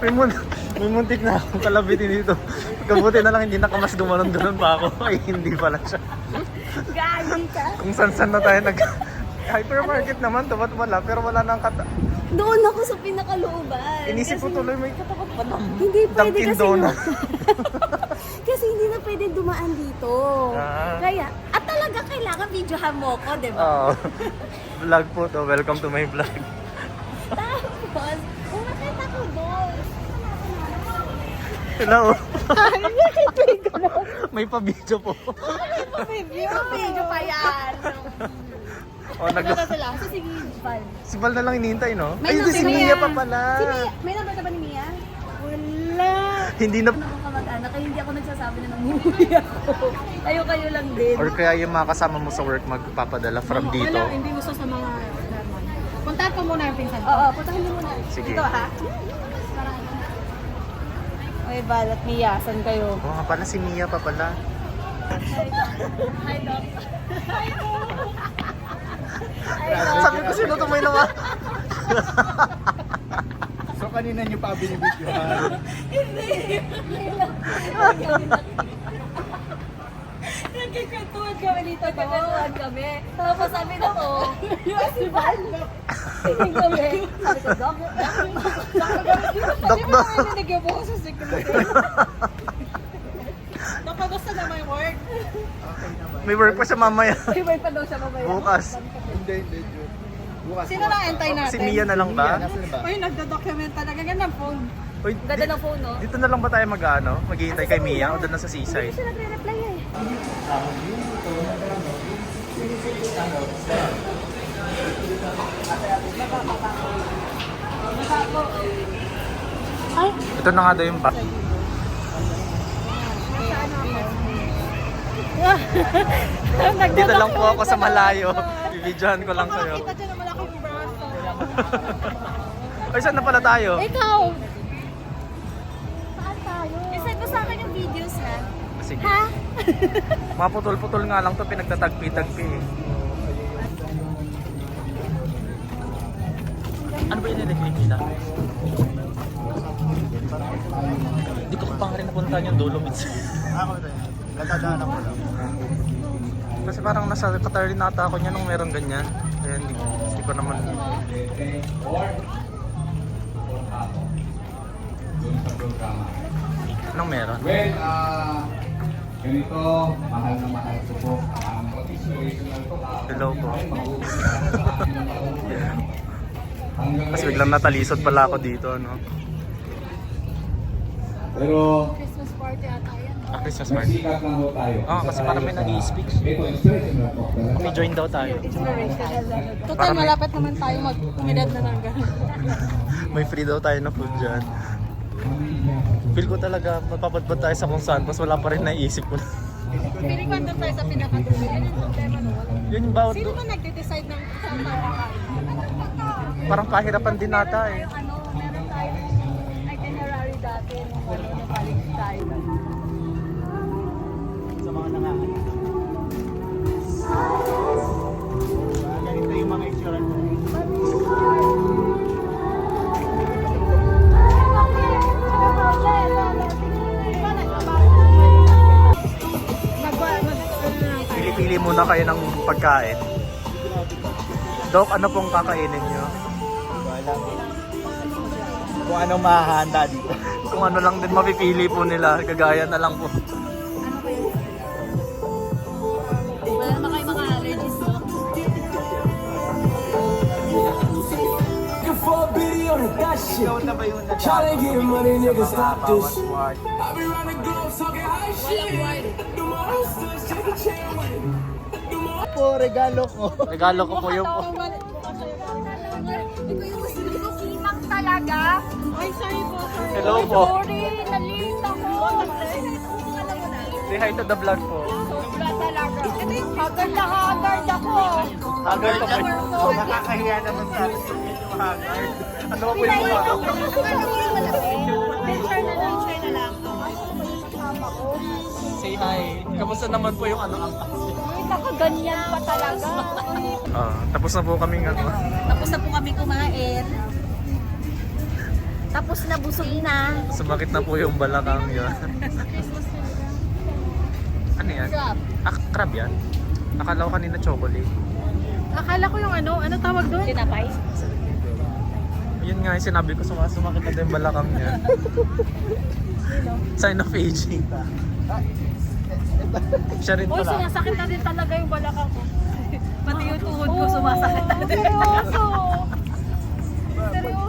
may muntik na akong kalabitin dito. Kabuti na lang hindi nakamas gumanon-ganon pa ako. Ay, hindi pala siya. Gagi ka. Kung san-san na tayo hypermarket naman, tumat wala, pero wala nang Doon ako sa pinakalooban. Inisip ko tuloy may katapat pa ng Hindi pwede Dunkin' kasi Donuts. kasi hindi na pwede dumaan dito. Kaya, at talaga kailangan videohan mo ko, di ba? Oo. Vlog po to. Welcome to my vlog. Tapos, kung nakita ko doon. Hello. Nakikipig ko na. May pa-video po. Video pa yan. Oh, Nagkata sila. So, sige, Val. Si Val na lang hinihintay, no? May Ay, hindi, si Mia pa pala. Si Mia. May number ka ba ni Mia? Wala. Hindi na... Ako kamag-anak, kaya hindi ako nagsasabi na nanguhuli ako. Kayo lang din. Or kaya yung mga kasama mo sa work magpapadala from dito. Wala, hindi gusto sa mga normal. Puntahan ko muna yung pinsan ko. Oo, puntahan niyo muna. Sige. Dito ha? Oy, Val at Mia, saan kayo? Oo nga pala, si Mia pa pala. Hi, Doc. Sabi ko sino ito may nawa. So kanina niyo pa binibidyohan. Nagkikwentuhan kami dito. Nagkikwentuhan kami. Tapos sabi na to, si Val. Tingin kami. Sabi ko, Doc. Dok, dok. Nagiging ko sa security. Nakagusto na may work. May work pa siya mamaya. May pa daw siya mamaya. Bukas. Hindi, Jun. Bukas. Sino na antay natin? Si Mia na lang ba? Nasaan ba? Uy, nagdo-document talaga. Ganda ng phone. Uy, Ganda ng phone, no? dito na lang ba tayo maghihintay kay Mia o doon na sa Hindi seaside? siya nagre-reply eh. Ito na nga daw yung back. Dito lang po ako sa malayo. Bibidyohan ko lang kayo. Kita dyan ang malaking braso. Ay, saan na pala tayo? Ikaw! Saan tayo? Isend mo sa akin yung videos na. Sige. Ha? Maputol-putol nga lang to, pinagtatagpi-tagpi eh. Ano ba yung niliglig nila? Hindi ko pa nga rin napuntahan yung Dolomites. Ako rin. Natadaanan ko lang. Kasi parang nasa Qatar rin nata ako niya nung meron ganyan. Kaya hindi ko naman... Anong meron? Well, ganito, mahal na mahal ko po. Ang inspirational ko. Hello po. Mas biglang natalisod pala ako dito, no? Pero, Christmas party ata yan. Christmas party. magsikat lang ho tayo. Kasi parang may nag-i-speak. Ito, inspirational po. May join daw tayo. Total, Parang may- malapit naman tayo mag-umidad na ng gano'n. May free daw tayo na food dyan. Feel ko talaga mapapadpad tayo sa kung saan, pas wala pa rin naiisip ko. Pili ko andun tayo sa pinakadulo. Yan yung problema no. Yun yung bawat Sino ba nagde-decide ng saan tayo kakain? parang kahirapan din nata eh. Ano, meron tayong itinerary dati nung college tayo. Sa mga nangahanap. Ganito yung mga itsura ko. Pili-pili muna kayo ng pagkain. Dok, ano pong kakainin nyo? Wala. Kung anong mahahanda dito. Kung ano lang din mapipili po nila, kagaya na lang po. Wala naman kayo mga allergies, no? Ikaw na ba yung Tryna get money, nigga, stop this. word? I be round the globe talking high shit. Do my own stuff, shake a chain with it. Po, regalo ko. Regalo ko po yung po. Ito yung sinang talaga. Ay, sorry po. Sorry. Hello po. Sorry, nalilita ko. Alam mo na. Say hi to the vlog po. Sobra talaga. Ito yung haggard na haggard ako. Haggard pa po. Nakakahiya naman sa atin yung medyo haggard. Ano ba po yung mukha ko? Share na lang, share na lang. Say hi. Kamusta naman po yung ano ang Uy, nakaganyan pa talaga. tapos na po kaming ano. Tapos na po kami kumain. Tapos nabusog na. Sumakit na po yung balakang yun. Ano yan? Crab. Crab yan? Akala ko kanina chocolate. Akala ko yung ano tawag doon? Tinapay. Yun nga yung sinabi ko, sumakit na yung balakang niya. Sign of aging. Siya rin Oy, pala. sumasakit na din talaga yung balakang ko. Pati yung tuhod ko sumasakit na din. Seryoso.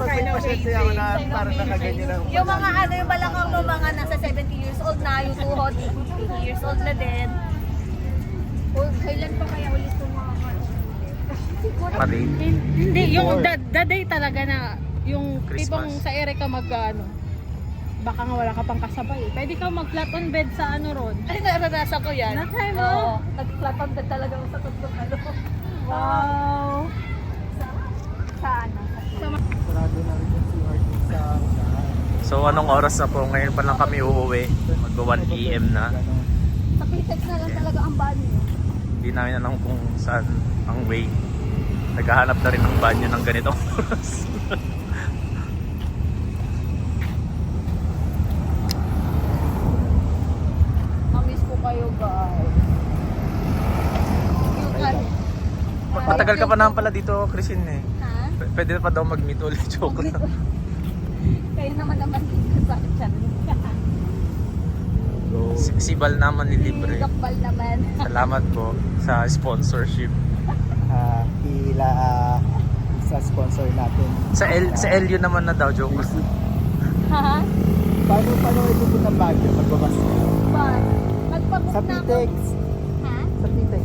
Pag may pasyente ako na parang nakaganyan lang. Yung mga ano, yung balakang mo mga nasa 70 years old na, yung tuhod, 50 years old na din. O, kailan pa kaya ulit yung mga Pati. Hindi, yung the day talaga na yung Christmas. tipong sa ere ka mag ano, baka nga wala ka pang kasabay. Pwede ka mag flat on bed sa ano ron. Ay, naranasan ko yan. Na-try mo? Oo. Nag-flat on bed talaga ako sa tatlong ano. Wow. Sa ano. Sarado na rin yung CRT sa So anong oras na po? Ngayon pa lang kami uuwi. Mag 1 PM na. Sa Pitex na lang talaga ang banyo. Hindi namin alam kung saan ang way. Naghahanap na rin ng banyo ng ganitong oras. Namiss ko kayo guys. Yung ano. Matagal ka pa naman pala dito, Christine eh. Ha? Pwede pa daw mag-meet ulit. Joke lang. Kayo naman dito sa chan. Si Bal naman ni Libre. Gakbal naman. Salamat po sa sponsorship. sa sponsor natin. Sa LU naman na daw, joke. Ha? Paano ito po ng Baguio? Magbabas ka? Ba? Nagpabook Sa na ako. Pitex. Ha? Sa Pitex.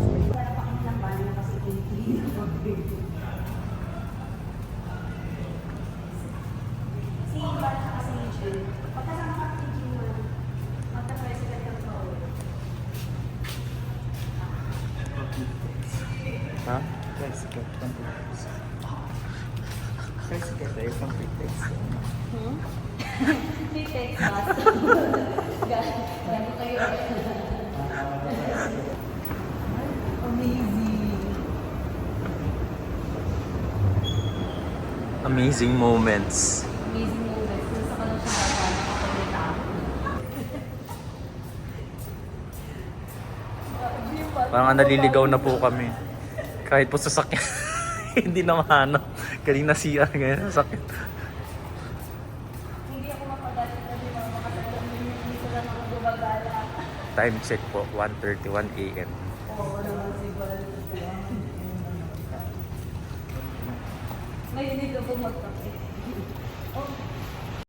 Ha? Tricycle. Pang Pitex. Tricycle tayo pang Pitex. Pitex. Gano'n kayo. Amazing moments. Amazing moments. Kung sa kanang siya gagana kapag may tao. Parang naliligaw na po kami. Kahit po sasakyan. Hindi na mahanap. Galing na CR ngayon sasakyan. Hindi ako mapagalit na di ba? Makatalang hindi sila mga gumagala. Time check po, 1:31 AM. Oo naman si Bal. Mahilig ako magkape. Oh,